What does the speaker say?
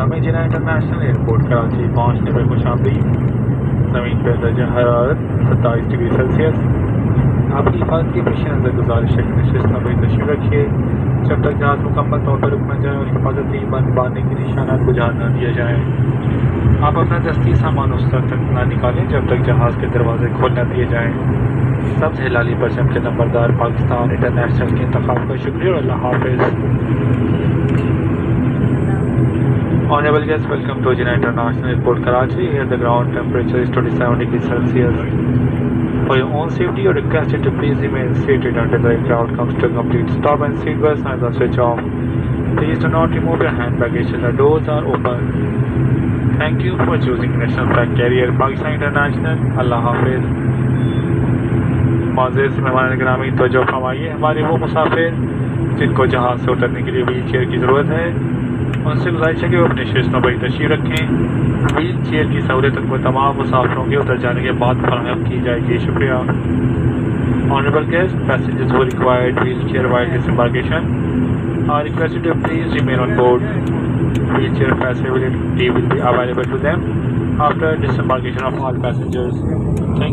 ग्रामी जिला international airport Karachi पहुँचने पर खुशामदीद। ज़मीन पर दर्जा हरारत 27 डिग्री सेल्सियस। आपकी हिफाजत की पेश नज़र गुजारिश है कि नशिस्त में तशरीफ रखिए जब तक जहाज़ मुकम्मल तौर पर रुक न जाए और हिफाजती बंद बांधने के निशानात बुझा न दिए जाए। आप अपना दस्ती सामान उस वक्त तक न निकालें जब तक जहाज़ के दरवाजे खोल न दिए जाएँ। सब्ज़ हिलाली परचम के नंबरदार पाकिस्तान इंटरनेशनल के इंतखाब का शुक्रिया और अल्लाह हाफ़िज़। Honorable guests, welcome to Jinnah International Airport, Karachi. Here the ground temperature is 27 degrees Celsius. For your own safety, you are requested to please remain seated until the aircraft comes to a complete stop and seatbelt signs are switched off. Please do not remove your hand baggage till the doors are open. Thank you for choosing national flag carrier Pakistan International. Allah Hafiz. मुअज़्ज़िज़ मेहमान गिरामी तवज्जो फरमाइए, हमारे वो मुसाफिर जिनको जहाज़ से उतरने के लिए व्हील चेयर की ज़रूरत है उनसे गुजारिश है कि वो अपने शिश्तों पर तशरीफ़ रखें। व्हील चेयर की सहूलियत उनको तमाम मुसाफिरों के उतर जाने के बाद फराहम की जाएगी। शुक्रिया। Honourable guest, passengers who required wheelchair while disembarkation are requested to please remain on board. Wheelchair facility will be available to them after disembarkation of all passengers. Thank